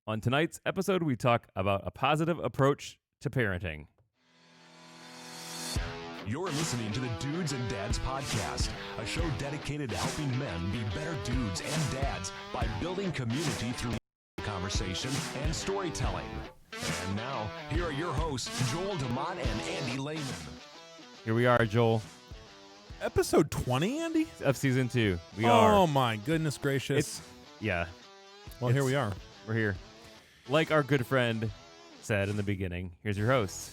On tonight's episode, we talk about a positive approach to parenting. You're listening to the Dudes and Dads Podcast, a show dedicated to helping men be better dudes and dads by building community through conversation and storytelling. And now, here are your hosts, Joel DeMott and Andy Lehman. Here we are, Joel, Episode 20, Andy? of season 2. We are. Oh, my goodness gracious. Yeah, Well, here we are. we're here. Like our good friend said in the beginning, here's your host.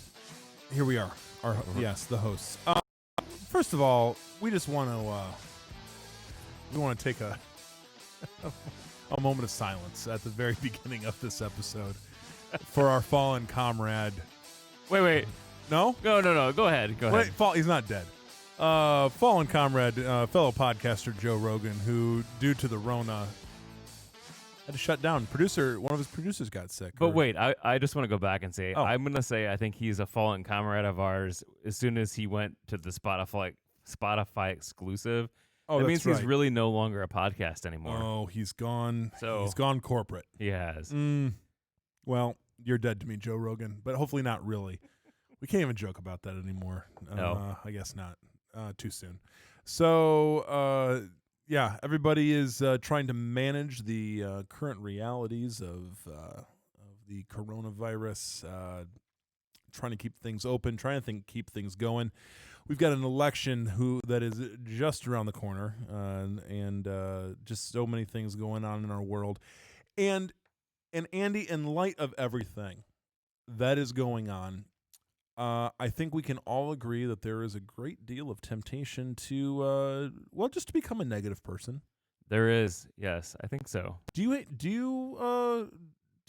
Here we are. Yes, the hosts. First of all, we just want to take a moment of silence at the very beginning of this episode for our fallen comrade. Wait. No? No. Go ahead. Wait, he's not dead. Fallen comrade, fellow podcaster Joe Rogan, who, due to the Rona, had to shut down. One of his producers got sick. But wait, I just want to go back and say, Oh. I'm going to say I think he's a fallen comrade of ours as soon as he went to the Spotify exclusive. That means he's really no longer a podcast anymore. Oh, he's gone. So- he's gone corporate. He has. Well, you're dead to me, Joe Rogan, but hopefully not really. We can't even joke about that anymore. No. I guess not. Too soon. So, yeah, everybody is trying to manage the current realities of the coronavirus, trying to keep things open, trying to keep things going. We've got an election that is just around the corner, and just so many things going on in our world. And Andy, in light of everything that is going on, I think we can all agree that there is a great deal of temptation to, just to become a negative person. There is. Yes, I think so. Do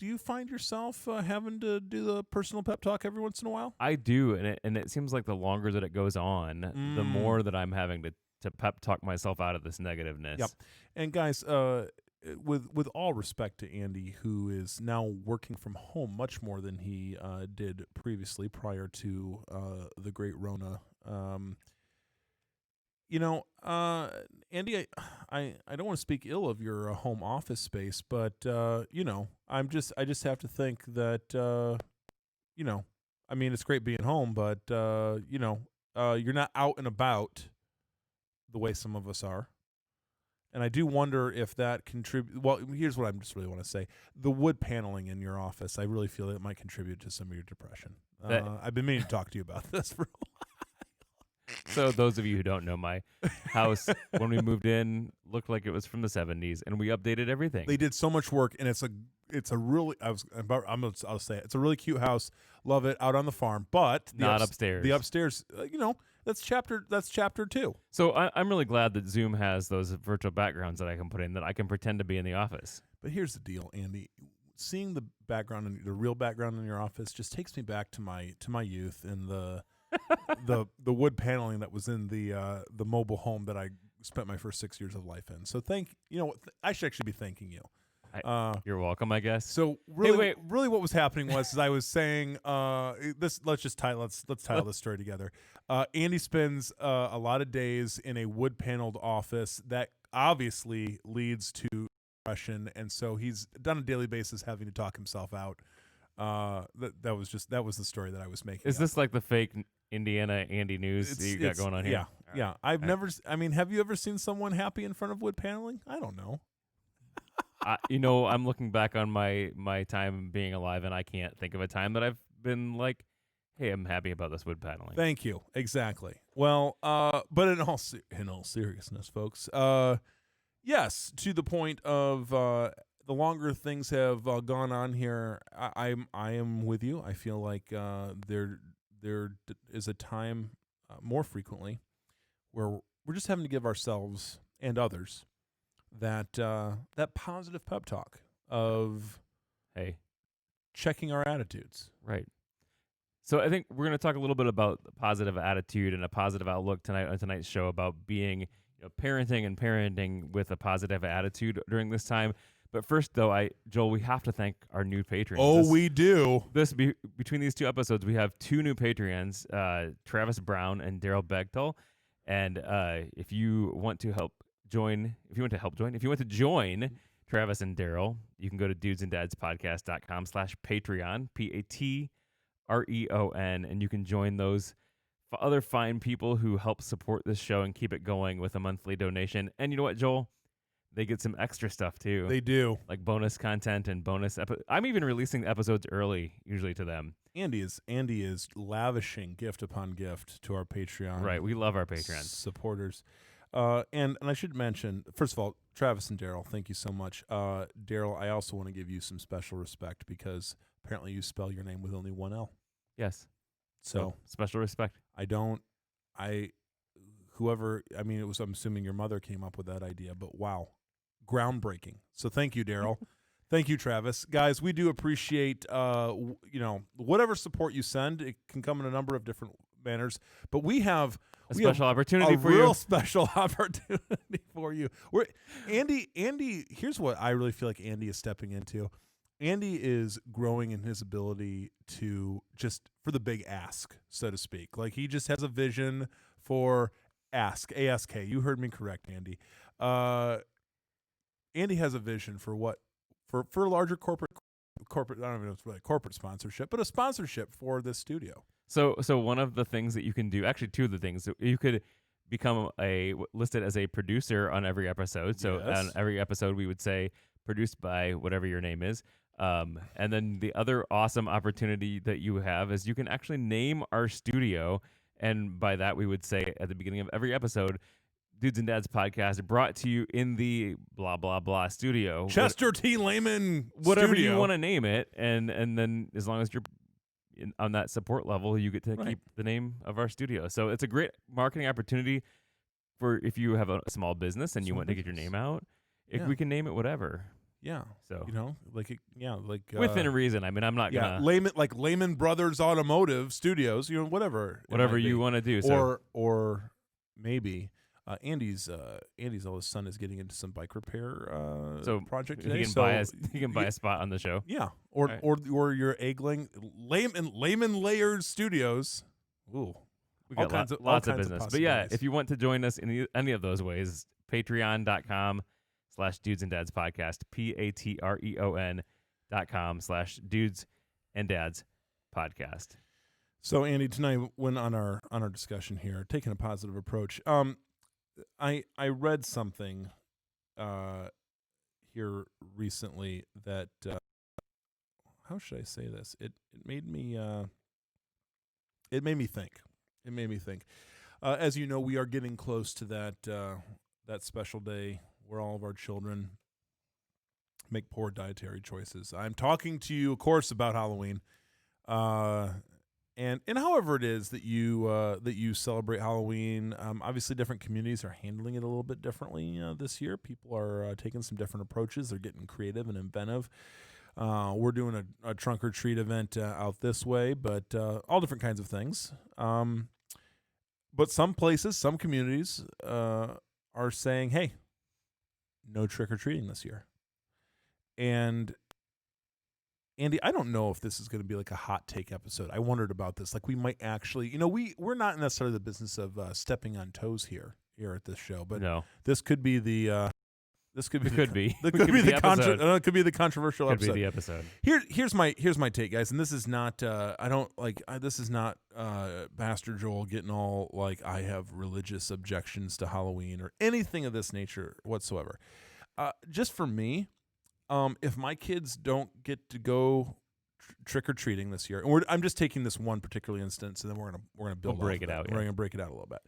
you find yourself having to do the personal pep talk every once in a while? I do, and it seems like the longer that it goes on, the more that I'm having to pep talk myself out of this negativeness. Yep. And guys, with all respect to Andy, who is now working from home much more than he did previously prior to the great Rona. Andy, I don't want to speak ill of your home office space, but I just have to think that I mean, it's great being home, but you're not out and about the way some of us are. And I do wonder if that contributes. Well, here's what I just really want to say. The wood paneling in your office, I really feel it might contribute to some of your depression. I've been meaning to talk to you about this for a while. So those of you who don't know, my house, when we moved in, looked like it was from the 70s, and we updated everything. They did so much work, and it's a really, I'll say it. It's a really cute house. Love it, out on the farm, but Not upstairs. The upstairs, that's chapter 2. So I'm really glad that Zoom has those virtual backgrounds that I can put in, that I can pretend to be in the office. But here's the deal, Andy. Seeing the background, the real background in your office, just takes me back to my youth and the wood paneling that was in the mobile home that I spent my first 6 years of life in. So I should actually be thanking you. You're welcome, I guess. So really, wait. really, what was happening was I was saying this. Let's tie this story together. Andy spends a lot of days in a wood paneled office that obviously leads to depression, and so he's done a daily basis having to talk himself out. That was the story that I was making. Is this like the fake Indiana Andy news that you got going on here? Yeah. Have you ever seen someone happy in front of wood paneling? I don't know. I'm looking back on my time being alive, and I can't think of a time that I've been like, hey, I'm happy about this wood paneling. Thank you. Exactly. Well, but in all seriousness, folks, yes, to the point of the longer things have gone on here, I am with you. I feel like there is a time more frequently where we're just having to give ourselves and others that positive pep talk of, hey, checking our attitudes. Right. So I think we're going to talk a little bit about the positive attitude and a positive outlook tonight on tonight's show about being parenting with a positive attitude during this time. But first, though, Joel, we have to thank our new patrons. Oh, we do. Between these two episodes, we have two new Patreons, Travis Brown and Daryl Begtel. And if you want to join, Travis and Daryl. You can go to dudesanddadspodcast.com/Patreon, Patreon, and you can join those other fine people who help support this show and keep it going with a monthly donation. And you know what, Joel? They get some extra stuff too. They do. Like bonus content and bonus I'm even releasing episodes early usually to them. Andy is lavishing gift upon gift to our Patreon. Right, we love our Patreon supporters. And I should mention, first of all, Travis and Daryl, thank you so much. Daryl, I also want to give you some special respect because apparently you spell your name with only one L. Yes. So special respect. I'm assuming your mother came up with that idea, but wow. Groundbreaking. So thank you, Daryl. Thank you, Travis. Guys, we do appreciate whatever support you send. It can come in a number of different manners, but we have a special opportunity for you. A real special opportunity for you. Andy, here's what I really feel like Andy is stepping into. Andy is growing in his ability to for the big ask, so to speak. Like he just has a vision for ASK. You heard me correct, Andy. Andy has a vision for a larger corporate. I don't even know if it's really corporate sponsorship, but a sponsorship for this studio. So one of the things that you can do, actually two of the things, you could become listed as a producer on every episode. So yes. On every episode we would say produced by whatever your name is. And then the other awesome opportunity that you have is you can actually name our studio. And by that we would say at the beginning of every episode, Dudes and Dads podcast brought to you in the blah, blah, blah studio. Chester T. Lehman whatever studio. you want to name it. And then as long as you're on that support level, you get to keep the name of our studio. So it's a great marketing opportunity for if you have a small business and you want to get your name out. We can name it whatever. Yeah. So within reason. I mean, I'm not gonna Lehman Brothers Automotive Studios. Whatever you want to do. Or maybe. Andy's oldest son is getting into some bike repair project today. He can buy a spot on the show. Yeah, or your Eggling Lehman Layers Studios. Ooh, we got lots of business. But yeah, if you want to join us in any of those ways, Patreon.com/Dudes and Dads Podcast, Patreon.com/Dudes and Dads Podcast. So Andy, tonight when on our discussion here, taking a positive approach. I read something here recently that how should I say this? It made me think. It made me think. As you know, we are getting close to that special day where all of our children make poor dietary choices. I'm talking to you, of course, about Halloween. And however it is that you celebrate Halloween, obviously different communities are handling it a little bit differently this year. People are taking some different approaches. They're getting creative and inventive. We're doing a trunk or treat event out this way, but all different kinds of things. But some places, some communities are saying, hey, no trick or treating this year. And Andy, I don't know if this is going to be like a hot take episode. I wondered about this. Like we might actually, we're not necessarily the business of stepping on toes here at this show, but no. This could be the could be the controversial episode. Could be the episode. Here's my take, guys, and this is not this is not Pastor Joel getting all like I have religious objections to Halloween or anything of this nature whatsoever. Just for me. If my kids don't get to go trick or treating this year, and I'm just taking this one particular instance, and then we're gonna build. We'll break it out. We're gonna break it out a little bit.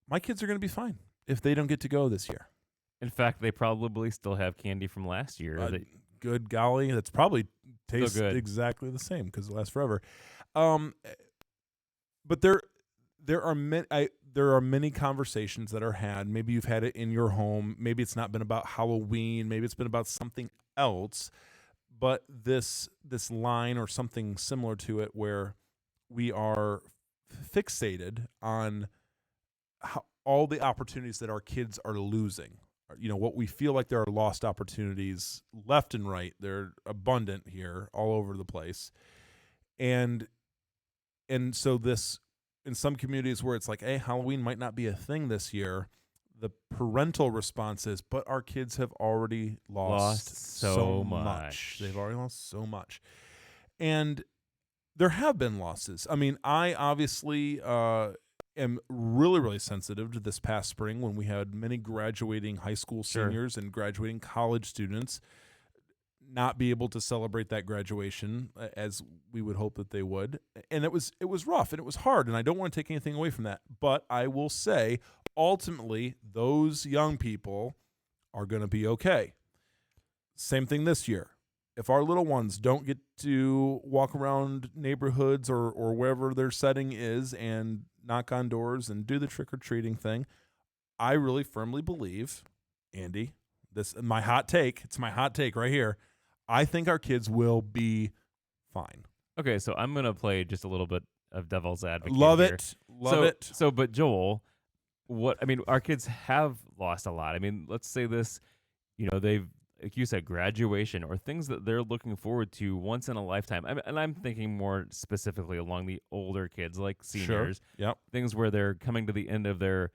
My kids are gonna be fine if they don't get to go this year. In fact, they probably still have candy from last year. Good golly, that's probably tastes exactly the same because it lasts forever. But there are many conversations that are had. Maybe you've had it in your home. Maybe it's not been about Halloween. Maybe it's been about something else. But this line or something similar to it where we are fixated on all the opportunities that our kids are losing. What we feel like there are lost opportunities left and right. They're abundant here all over the place. And so this, in some communities where it's like, hey, Halloween might not be a thing this year, the parental response is, but our kids have already lost so much. much. They've already lost so much. And there have been losses. I mean, I obviously am really, really sensitive to this past spring when we had many graduating high school Sure. seniors and graduating college students not be able to celebrate that graduation as we would hope that they would. And it was rough and it was hard, and I don't want to take anything away from that. But I will say, ultimately, those young people are going to be okay. Same thing this year. If our little ones don't get to walk around neighborhoods or wherever their setting is and knock on doors and do the trick-or-treating thing, I really firmly believe, Andy, this my hot take. It's my hot take right here. I think our kids will be fine. Okay, so I'm going to play just a little bit of devil's advocate Love here. it. Love it. So, but Joel, our kids have lost a lot. I mean, let's say this, they've, like you said, graduation or things that they're looking forward to once in a lifetime. And I'm thinking more specifically along the older kids, like seniors. Sure. Yep. Things where they're coming to the end of their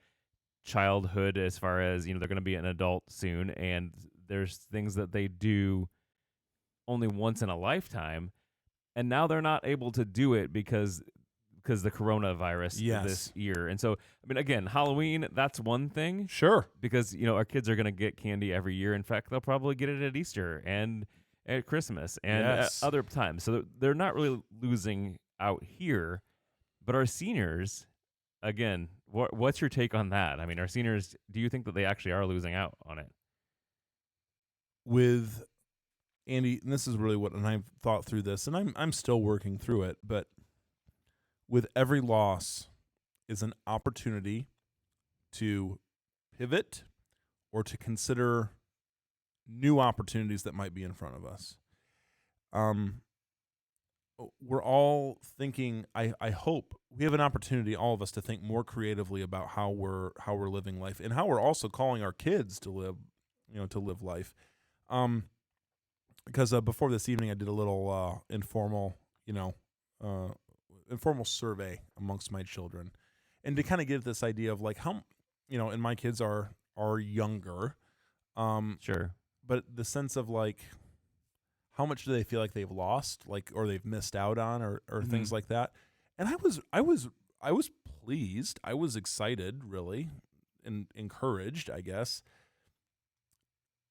childhood as far as, they're going to be an adult soon. And there's things that they do only once in a lifetime. And now they're not able to do it because the coronavirus this year. And so, I mean, again, Halloween, that's one thing. Sure. Because, our kids are going to get candy every year. In fact, they'll probably get it at Easter and at Christmas and at other times. So they're not really losing out here. But our seniors, again, what's your take on that? I mean, our seniors, do you think that they actually are losing out on it? With Andy, and this is really and I've thought through this, and I'm still working through it, but with every loss is an opportunity to pivot or to consider new opportunities that might be in front of us. We're all thinking, I hope we have an opportunity, all of us, to think more creatively about how we're living life and how we're also calling our kids to live life. Because before this evening, I did a little informal survey amongst my children, and to kind of get this idea of like how, and my kids are younger, Sure, but the sense of like how much do they feel like they've lost, like, or they've missed out on, or things like that. And I was pleased, I was excited, really, and encouraged, I guess,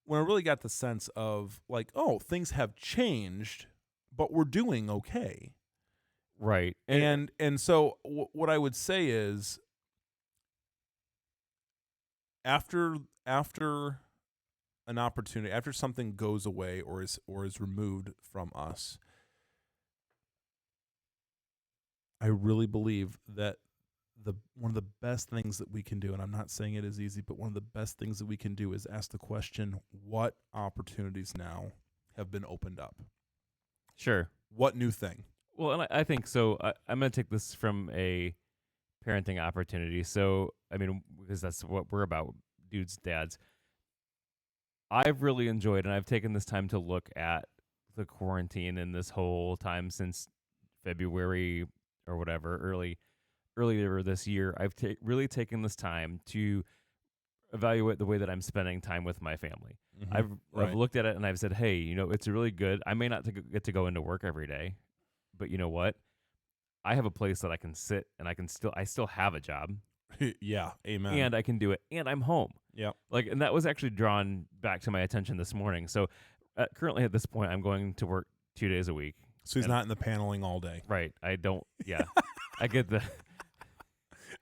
when I really got the sense of like, oh, things have changed, but we're doing okay. right. And so what I would say is, after an opportunity, after something goes away or is removed from us, I really believe that one of the best things that we can do, and I'm not saying it is easy, but one of the best things that we can do is ask the question, what opportunities now have been opened up? Sure. What new thing? Well, and I think so. I'm going to take this from a parenting opportunity. So, I mean, because that's what we're about, dudes, dads. I've really enjoyed, and I've taken this time to look at the quarantine and this whole time since February or whatever, earlier this year. I've really taken this time to evaluate the way that I'm spending time with my family. Mm-hmm. I've looked at it and I've said, hey, it's really good. I may not get to go into work every day, but you know what? I have a place that I can sit and I still have a job. Yeah, amen. And I can do it, and I'm home. Yeah. And that was actually drawn back to my attention this morning. So currently at this point, I'm going to work 2 days a week. So he's not in the paneling all day. Right. I don't. Yeah. I get the.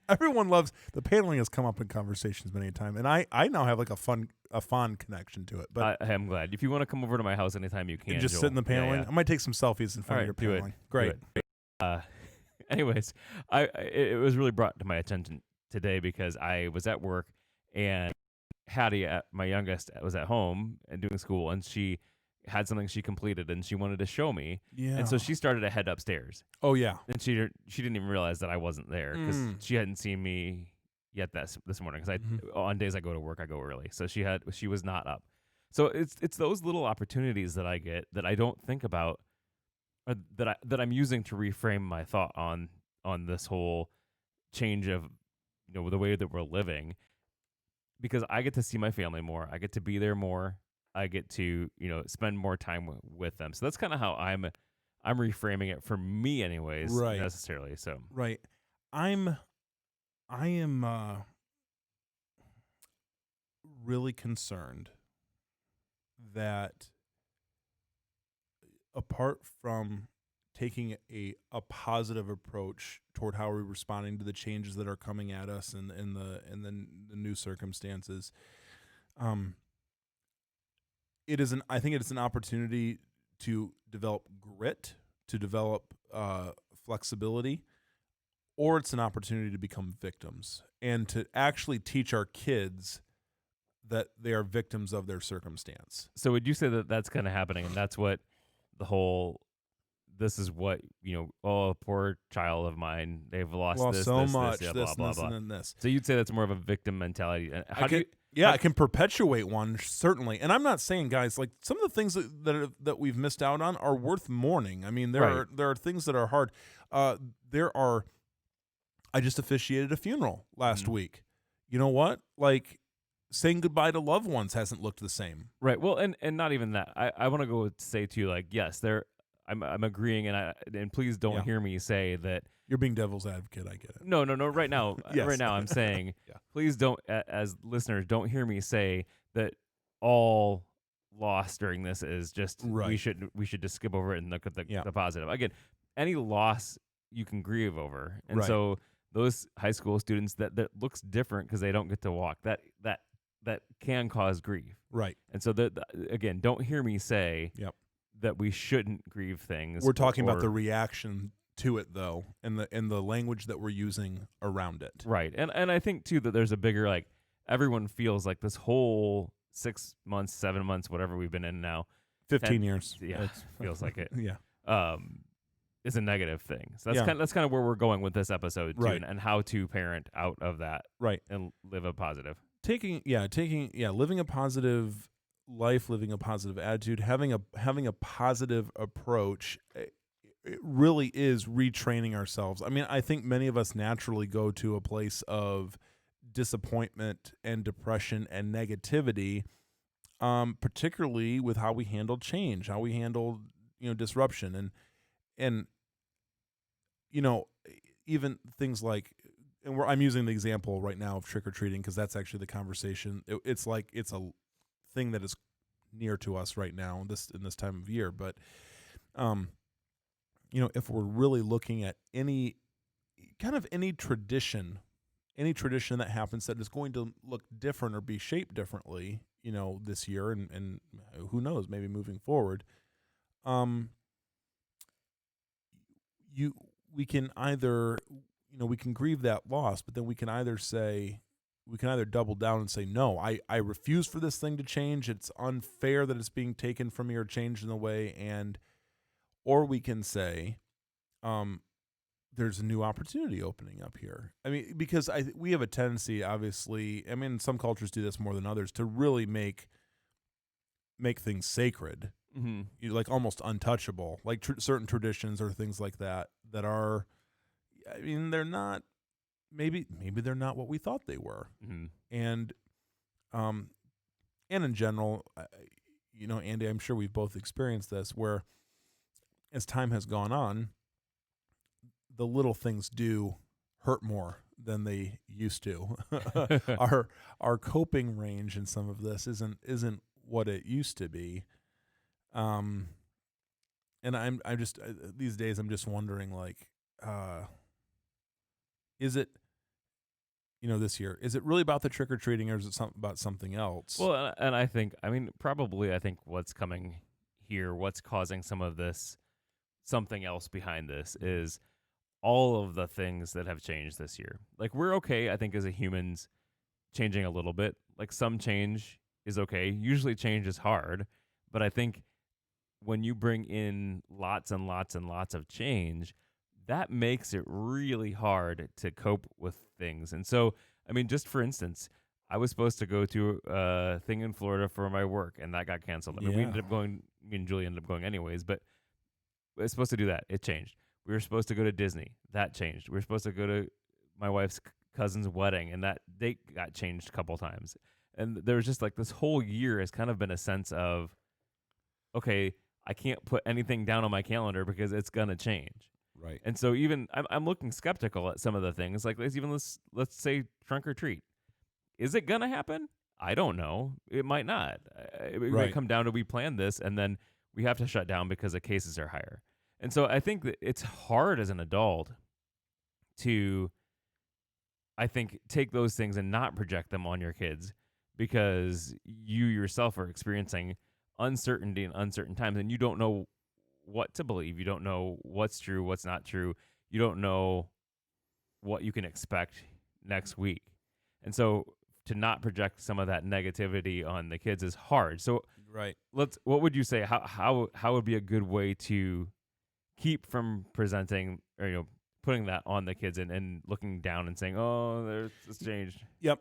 Everyone loves the paneling. Has come up in conversations many a time, and I now have like a fond connection to it. But I am glad. If you want to come over to my house anytime, you can. And just Joel. sit in the paneling. Yeah. I might take some selfies in front of your do it. paneling. Great. Do it. Anyways, it was really brought to my attention today because I was at work and Hattie, my youngest, was at home and doing school, and she had something she completed and she wanted to show me. Yeah. And so she started to head upstairs. Oh yeah. And she didn't even realize that I wasn't there because she hadn't seen me yet this morning. Because on days I go to work, I go early. So she was not up. So it's those little opportunities that I get that I don't think about, or that I'm using to reframe my thought on this whole change of the way that we're living. because I get to see my family more. I get to be there more. I get to, spend more time with them. So that's kind of how I'm reframing it for me anyways, Right. necessarily. So, Right. I am really concerned that apart from taking a positive approach toward how we're responding to the changes that are coming at us and the new circumstances, I think it is an opportunity to develop grit, to develop flexibility, or it's an opportunity to become victims and to actually teach our kids that they are victims of their circumstance. so would you say that that's kind of happening, and that's what the whole this is what oh, poor child of mine, they've lost Lost this, so this, much, yeah, this, blah blah and this, blah. and then this. So you'd say that's more of a victim mentality. And how do you? Yeah, how- I can perpetuate one, certainly. And I'm not saying, guys, like some of the things that we've missed out on are worth mourning. I mean, there are things that are hard. I just officiated a funeral last week. You know what? Like, saying goodbye to loved ones hasn't looked the same. Right. Well, and not even that. I want to go say to you, like, yes, I'm agreeing, and please don't hear me say that. You're being devil's advocate. I get it. No. Right now, Yes. right now, I'm saying, Yeah. please don't, as listeners, don't hear me say that all loss during this is just Right. we should just skip over it and look at Yeah. the positive. Again, any loss you can grieve over, and Right. so those high school students that looks different because they don't get to walk, that can cause grief. Right. And so again, don't hear me say Yep. that we shouldn't grieve things. We're talking about the or- reaction to it, though, and the language that we're using around it. right. And I think too that there's a bigger, like, everyone feels like this whole 6 months, 7 months, whatever we've been in now, 15 years. yeah, it feels like it. Yeah. Is a negative thing. So Yeah. that's kind of where we're going with this episode too, Right. and how to parent out of that Right. and live a positive. Living a positive life, living a positive attitude, having a positive approach. It really is retraining ourselves. I mean, I think many of us naturally go to a place of disappointment and depression and negativity, particularly with how we handle change, how we handle disruption, and even things like, and I'm using the example right now of trick or treating because that's actually the conversation. It's like it's a thing that is near to us right now in this time of year. But, if we're really looking at any tradition that happens that is going to look different or be shaped differently, this year and who knows, maybe moving forward, we can either we can grieve that loss, but then we can either double down and say, no, I refuse for this thing to change. It's unfair that it's being taken from me or changed in a way, or we can say, there's a new opportunity opening up here. I mean, because we have a tendency, obviously, I mean, some cultures do this more than others, to really make things sacred. Mm-hmm. Like almost untouchable, like certain traditions or things like that are, I mean, they're not, maybe they're not what we thought they were. Mm-hmm. And in general, Andy, I'm sure we've both experienced this, where as time has gone on, the little things do hurt more than they used to. Our coping range in some of this isn't what it used to be. And I'm just these days I'm just wondering, like, is it, this year, is it really about the trick or treating, or is it about something else? Well, and I think what's coming here, what's causing some of this, something else behind this, is all of the things that have changed this year. Like, we're okay, I think, as a humans, changing a little bit. Like, some change is okay. Usually change is hard, but I think when you bring in lots and lots and lots of change, that makes it really hard to cope with things. And so, I mean, just for instance, I was supposed to go to a thing in Florida for my work, and that got canceled. I mean, we ended up going, me and Julie ended up going anyways, but we were supposed to do that. It changed. We were supposed to go to Disney. That changed. We were supposed to go to my wife's cousin's wedding, and that date got changed a couple times. And there was just like this whole year has kind of been a sense of, okay, I can't put anything down on my calendar because it's gonna change. Right. And so even I'm looking skeptical at some of the things. Like let's say trunk or treat. Is it gonna happen? I don't know. It might not. It might Right. come down to we planned this and then we have to shut down because the cases are higher. And so I think that it's hard as an adult to, I think, take those things and not project them on your kids because you yourself are experiencing uncertainty in uncertain times and you don't know what to believe. You don't know what's true, what's not true. You don't know what you can expect next week. And so to not project some of that negativity on the kids is hard. So Right. what would you say how would be a good way to keep from presenting or putting that on the kids and looking down and saying, "Oh, there's it's changed." Yep.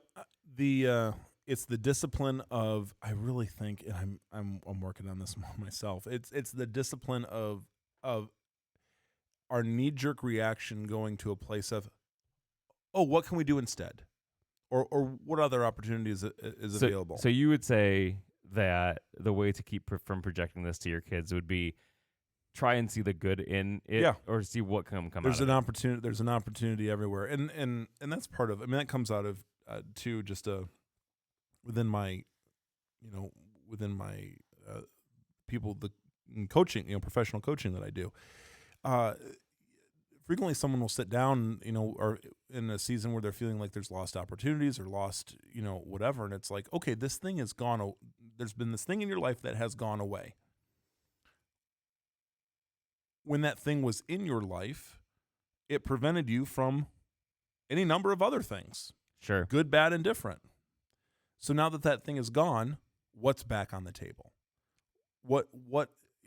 It's the discipline of, I really think, and I'm working on this more myself. It's the discipline of our knee-jerk reaction going to a place of, oh, what can we do instead? Or what other opportunities is available? So you would say that the way to keep from projecting this to your kids would be try and see the good in it, Yeah. or see what can come There's out an of opportunity. There's an opportunity everywhere, and that's part of. I mean, that comes out of too, just within my, within my people, the coaching, professional coaching that I do. Frequently, someone will sit down, or in a season where they're feeling like there's lost opportunities or lost, whatever, and it's like, okay, this thing is gone. There's been this thing in your life that has gone away. When that thing was in your life, it prevented you from any number of other things, it. Sure. good, bad, and different. So now that thing is gone, what's back on the table? What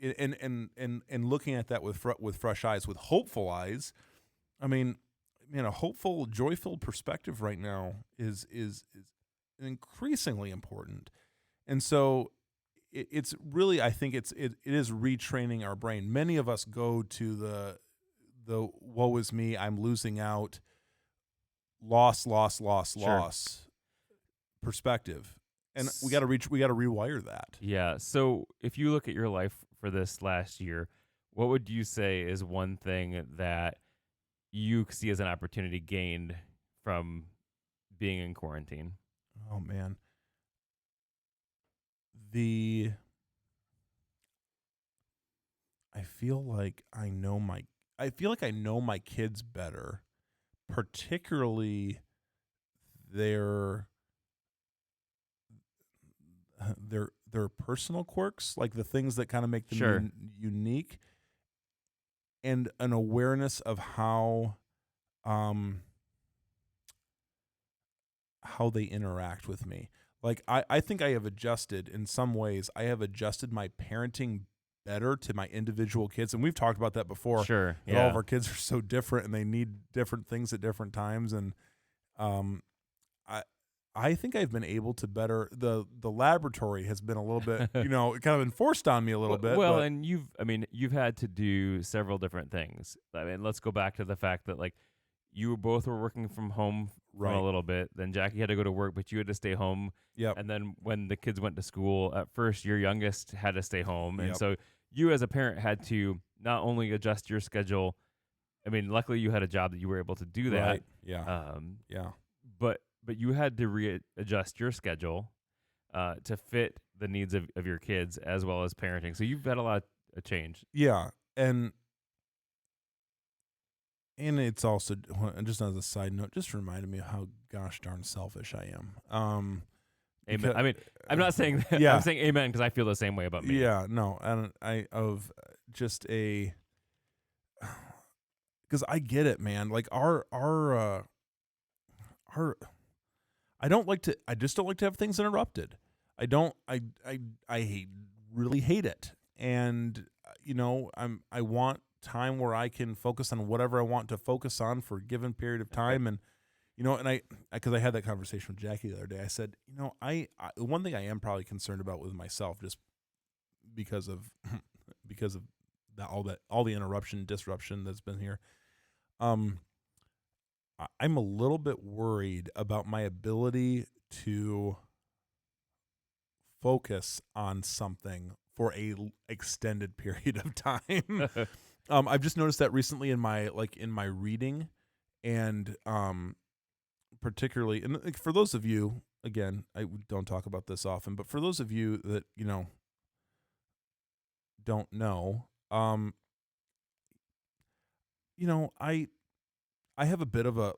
and looking at that with fresh eyes, with hopeful eyes. I mean, a hopeful, joyful perspective right now is increasingly important. And so it's really, I think it is retraining our brain. Many of us go to the woe is me, I'm losing out, loss perspective. And we got to rewire that. Yeah. So if you look at your life for this last year, what would you say is one thing that you see as an opportunity gained from being in quarantine? Oh man. I feel like I know my kids better, particularly their personal quirks, like the things that kind of make them Sure. unique, and an awareness of how they interact with me. Like I think I have adjusted in some ways. I have adjusted my parenting better to my individual kids, and we've talked about that before. Sure. That all of our kids are so different, and they need different things at different times. And I think I've been able to better the laboratory has been a little bit, kind of enforced on me a little bit. Well, but and you've had to do several different things. I mean, let's go back to the fact that like you both were working from home for Right. a little bit. Then Jackie had to go to work, but you had to stay home. Yep. And then when the kids went to school, at first your youngest had to stay home, and Yep. so you as a parent had to not only adjust your schedule. I mean, luckily you had a job that you were able to do that. Right. Yeah. Yeah. But you had to readjust your schedule to fit the needs of your kids as well as parenting. So you've had a lot of change. Yeah. And it's also, just as a side note, just reminded me of how gosh darn selfish I am. Amen. Because- I mean, I'm not saying that. Yeah. I'm saying amen because I feel the same way about me. Yeah, no, and because I get it, man. Like our I just don't like to have things interrupted. I really hate it. And I want time where I can focus on whatever I want to focus on for a given period of time. And because I had that conversation with Jackie the other day, I said, one thing I am probably concerned about with myself, just because of all the disruption that's been here. I'm a little bit worried about my ability to focus on something for a extended period of time. I've just noticed that recently in my reading, and particularly, and like, for those of you, again, I don't talk about this often, but for those of you that don't know, I have a bit of a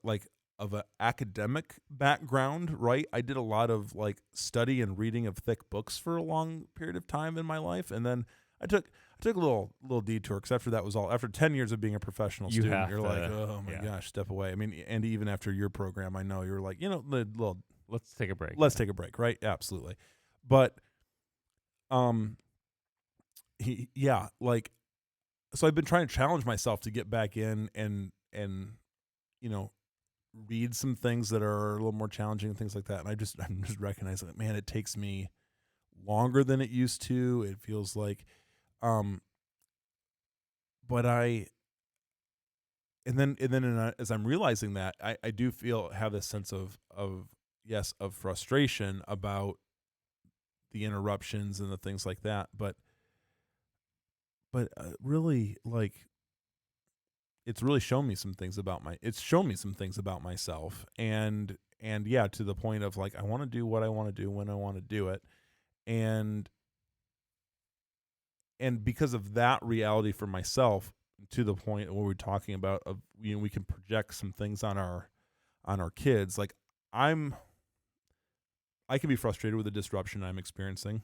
academic background, right? I did a lot of like study and reading of thick books for a long period of time in my life, and then I took a little detour, because after 10 years of being a professional You student, have you're like, to, oh my yeah. gosh, step away. I mean, and even after your program, I know you're like, Let's take a break. let's take a break, right? Absolutely. But um yeah, like, so I've been trying to challenge myself to get back in and you know read some things that are a little more challenging and things like that. And I'm just recognizing that, man, it takes me longer than it used to. It feels like, um, but as I'm realizing that, I do have this sense of frustration about the interruptions and the things like that. But really, like, it's shown me some things about myself, and yeah, to the point of like, I want to do what I want to do when I want to do it. And and because of that reality for myself, to the point where we're talking about, we can project some things on our kids. Like, I'm I can be frustrated with the disruption I'm experiencing.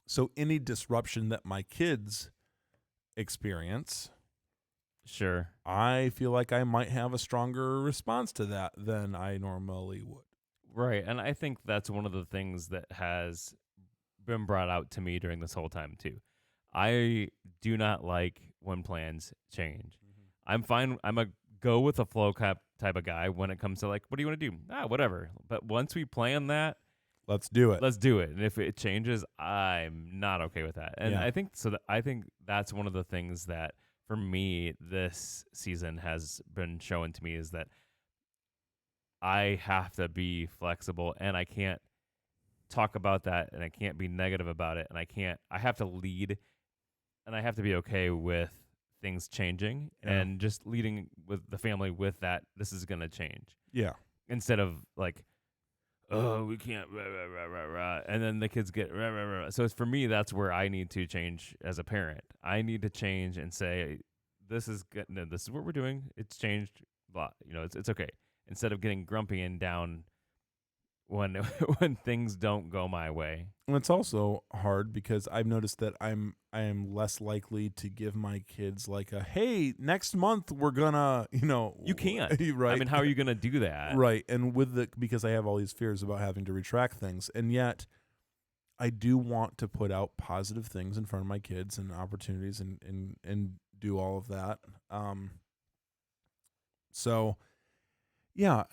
So any disruption that my kids experience, Sure. I feel like I might have a stronger response to that than I normally would. Right. And I think that's one of the things that has been brought out to me during this whole time too. I do not like when plans change. I'm fine. I'm a go with the flow type of guy when it comes to like, what do you want to do? Whatever. But once we plan that, Let's do it. let's do it. And if it changes, I'm not okay with that. And Yeah. I think so. I think that's one of the things that for me this season has been shown to me is that I have to be flexible, and I can't talk about that, and I can't be negative about it, and I have to lead, and I have to be okay with things changing, Yeah. and just leading with the family with that this is going to change, Yeah. instead of like, oh, we can't, rah, rah, rah, rah, rah, and then the kids get rah, rah, rah. So it's, for me, that's where I need to change as a parent. I need to change and say, this is good. No, this is what we're doing. It's changed. Blah. It's okay. Instead of getting grumpy and down when when things don't go my way. And it's also hard because I've noticed that I am less likely to give my kids like a, hey, next month we're gonna, You can't. right? I mean, how are you going to do that? Right. And because I have all these fears about having to retract things, and yet I do want to put out positive things in front of my kids and opportunities, and do all of that. So yeah,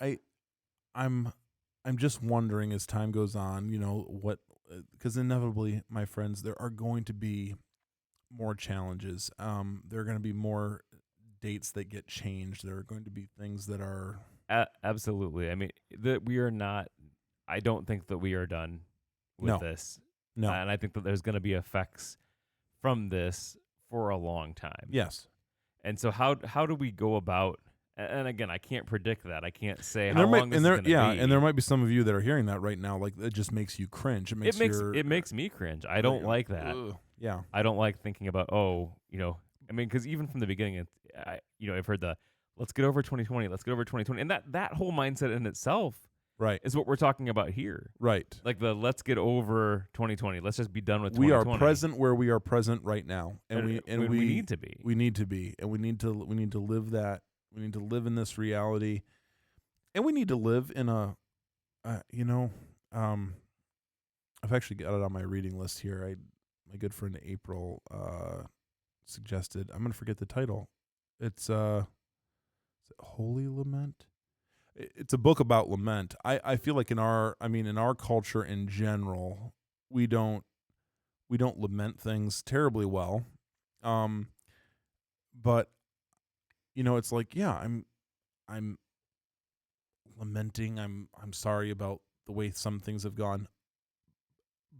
I'm just wondering, as time goes on, what, because inevitably, my friends, there are going to be more challenges. There are going to be more dates that get changed. There are going to be things that are, Absolutely. I mean, we are not. I don't think that we are done with No. this. no. And I think that there's going to be effects from this for a long time. Yes. And so how do we go about? And again, I can't predict that. I can't say And how there might, long this and is there, going to yeah, be. and there might be some of you that are hearing that right now. Like, it just makes you cringe. It makes it makes me cringe. I don't like that. Yeah. I don't like thinking about, I mean, because even from the beginning, I've heard the let's get over 2020, let's get over 2020, and that whole mindset in itself Right. is what we're talking about here. Right. Like the let's get over 2020, let's just be done with We 2020. are present where we are present right now, and we need to be. We need to be, and we need to live that. We need to live in this reality, and we need to live in a, I've actually got it on my reading list here. My good friend April suggested. I'm gonna forget the title. It's is it Holy Lament? It's a book about lament. I feel like in our culture in general, we don't lament things terribly well. But it's like, yeah, I'm lamenting. I'm sorry about the way some things have gone.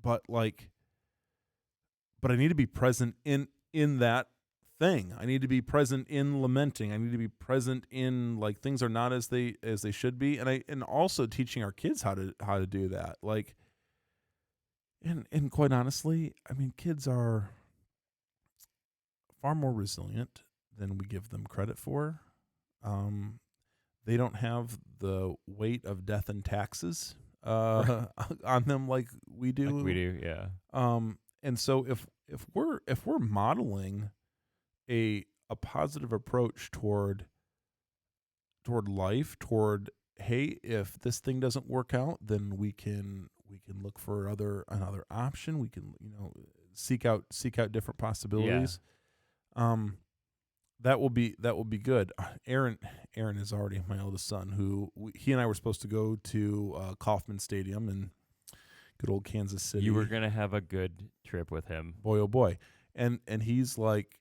But but I need to be present in that thing. I need to be present in lamenting. I need to be present in like things are not as they should be, and also teaching our kids how to do that. Like, and quite honestly, I mean, kids are far more resilient than we give them credit for. They don't have the weight of death and taxes on them like we do. Like we do, yeah. And so if we're modeling a positive approach toward life, toward, hey, if this thing doesn't work out, then we can look for another option. We can, seek out different possibilities. That will be good. Aaron is already my eldest son, who he and I were supposed to go to Kauffman Stadium in good old Kansas City. You were gonna have a good trip with him. Boy, oh boy. And he's like,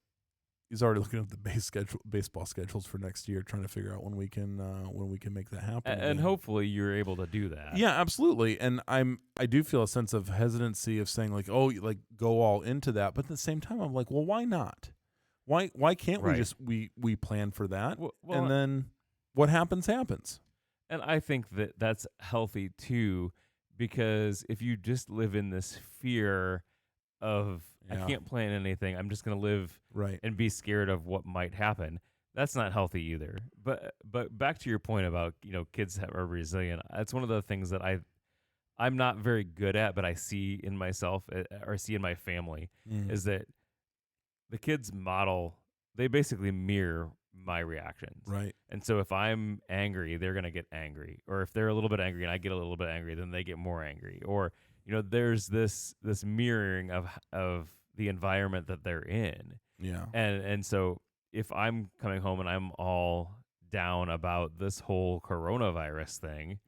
he's already looking at the baseball schedules for next year, trying to figure out when we can make that happen. And hopefully you're able to do that. Yeah, absolutely. And I do feel a sense of hesitancy of saying like, oh, like go all into that. But at the same time, I'm like, well, why not? Why can't we just we plan for that? Well, and then what happens. And I think that that's healthy too, because if you just live in this fear of I can't plan anything, I'm just going to live and be scared of what might happen, that's not healthy either. But back to your point about, kids that are resilient. That's one of the things that I'm not very good at, but I see in myself or see in my family is that the kids they basically mirror my reactions. Right. And so if I'm angry, they're going to get angry. Or if they're a little bit angry and I get a little bit angry, then they get more angry. Or, there's this mirroring of the environment that they're in. Yeah. And so if I'm coming home and I'm all down about this whole coronavirus thing,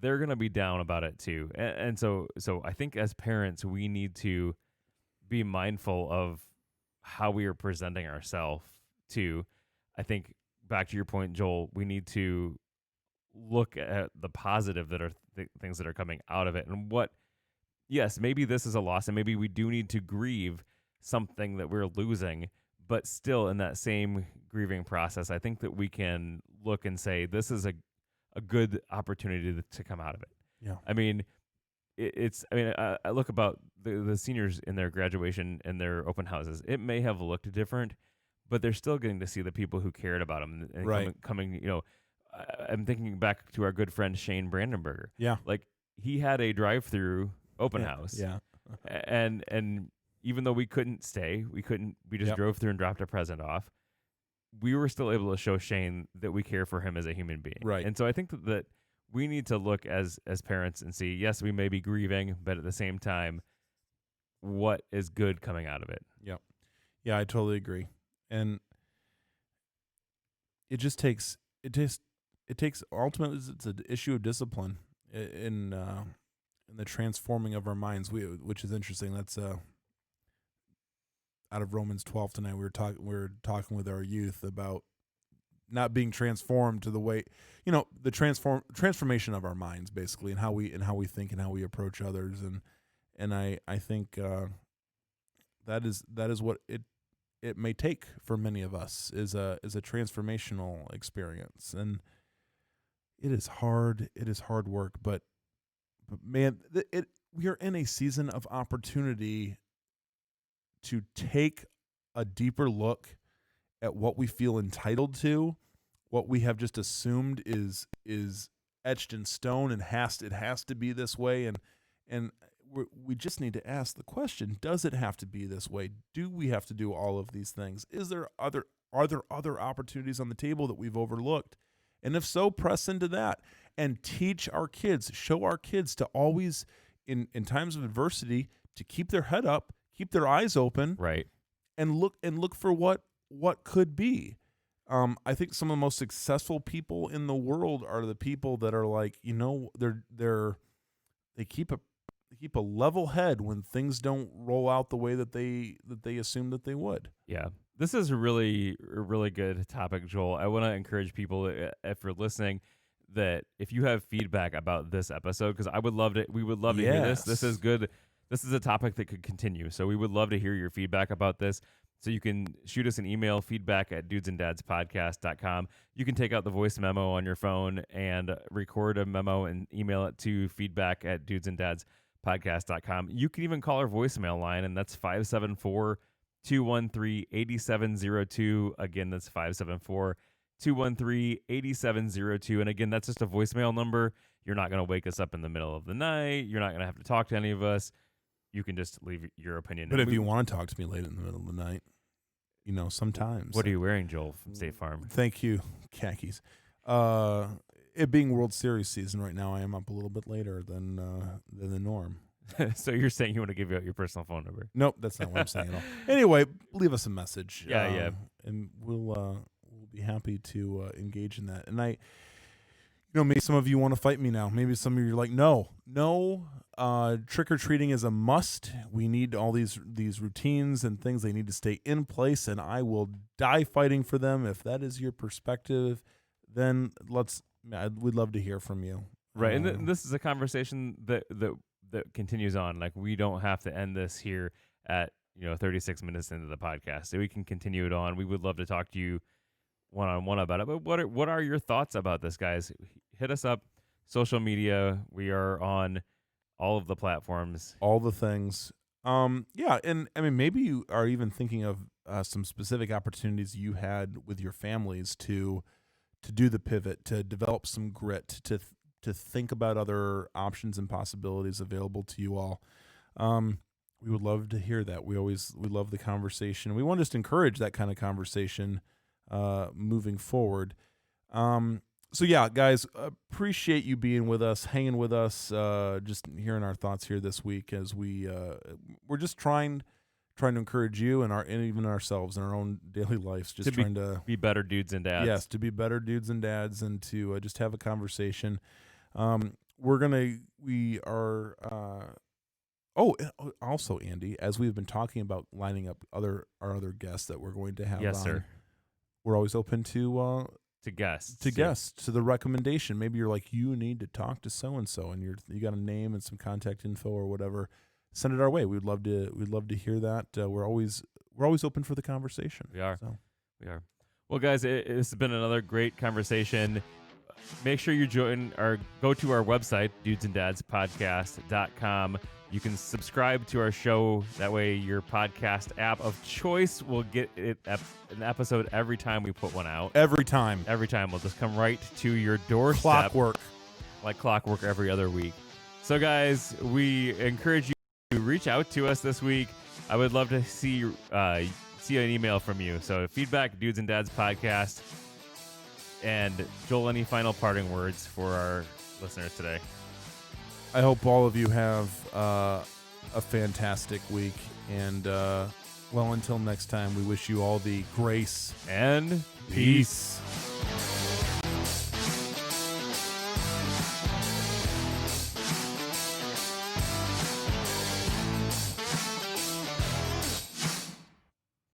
they're going to be down about it too. And so I think as parents, we need to be mindful of how we are presenting ourselves too. I think back to your point, Joel, we need to look at the positive that are things that are coming out of it, and yes, maybe this is a loss, and maybe we do need to grieve something that we're losing, but still in that same grieving process, I think that we can look and say, this is a good opportunity to come out of it. Yeah. I mean, I look about the seniors in their graduation and their open houses. It may have looked different, but they're still getting to see the people who cared about them and coming. I'm thinking back to our good friend Shane Brandenburger. Yeah, like he had a drive-through open house. Yeah, and even though we couldn't stay, we just drove through and dropped a present off. We were still able to show Shane that we care for him as a human being. Right. And so I think that we need to look as parents and see, yes, we may be grieving, but at the same time, what is good coming out of it? Yep. Yeah, I totally agree. And it takes ultimately it's an issue of discipline in the transforming of our minds, which is interesting. That's out of Romans 12 tonight. We were talking with our youth about not being transformed to the way, the transformation of our minds, basically, and how we think and how we approach others, and I think that is what it may take for many of us is a transformational experience, and it is hard. It is hard work, but man, we are in a season of opportunity to take a deeper look at what we feel entitled to, what we have just assumed is etched in stone and it has to be this way, and we just need to ask the question: does it have to be this way? Do we have to do all of these things? Are there other opportunities on the table that we've overlooked? And if so, press into that and teach our kids, show our kids to always, in times of adversity, to keep their head up, keep their eyes open, right, and look for what could be. I think some of the most successful people in the world are the people that are like, they keep a level head when things don't roll out the way that they assume that they would. Yeah. This is a really good topic, Joel. I want to encourage people, if you're listening, that if you have feedback about this episode, because we would love to hear this. This is Yes. good. This is a topic that could continue. So we would love to hear your feedback about this. So you can shoot us an email, feedback@dudesanddadspodcast.com. You can take out the voice memo on your phone and record a memo and email it to feedback@dudesanddadspodcast.com. You can even call our voicemail line, and that's 574-213-8702. Again, that's 574-213-8702. And again, that's just a voicemail number. You're not going to wake us up in the middle of the night. You're not going to have to talk to any of us. You can just leave your opinion. But if you want to talk to me late in the middle of the night, sometimes. What are you wearing, Joel, from State Farm? Thank you, khakis. It being World Series season right now, I am up a little bit later than the norm. So you're saying you want to give out your personal phone number? Nope, that's not what I'm saying at all. Anyway, leave us a message. Yeah. And we'll be happy to engage in that. And maybe some of you want to fight me now. Maybe some of you are like, no. Trick-or-treating is a must. We need all these routines and things. They need to stay in place, and I will die fighting for them. If that is your perspective, then we'd love to hear from you. Right, and this is a conversation that continues on. Like, we don't have to end this here at 36 minutes into the podcast. So we can continue it on. We would love to talk to you one-on-one about it. But what are your thoughts about this, guys? Hit us up. Social media. We are on all of the platforms. All the things. Yeah, and I mean, maybe you are even thinking of some specific opportunities you had with your families to do the pivot, to develop some grit, to think about other options and possibilities available to you all. We would love to hear that. We love the conversation. We want to just encourage that kind of conversation moving forward. So yeah, guys, appreciate you being with us, hanging with us, just hearing our thoughts here this week as we're just trying to encourage you and even ourselves in our own daily lives, just trying to be better dudes and dads. Yes, to be better dudes and dads, and to just have a conversation. Also, Andy, as we've been talking about lining up our other guests that we're going to have yes, on, sir. We're always open to guests. To the recommendation. Maybe you're like, you need to talk to so and so, and you got a name and some contact info or whatever. Send it our way. We'd love to hear that. We're always open for the conversation. We are. So. We are. Well, guys, it's been another great conversation. Make sure you go to our website, dudesanddadspodcast.com. You can subscribe to our show. That way your podcast app of choice will get an episode every time we put one out. Every time. We'll just come right to your doorstep. Clockwork. Like clockwork every other week. So, guys, we encourage you to reach out to us this week. I would love to see an email from you. So, feedback, Dudes and Dads Podcast. And, Joel, any final parting words for our listeners today? I hope all of you have a fantastic week. And, until next time, we wish you all the grace and peace.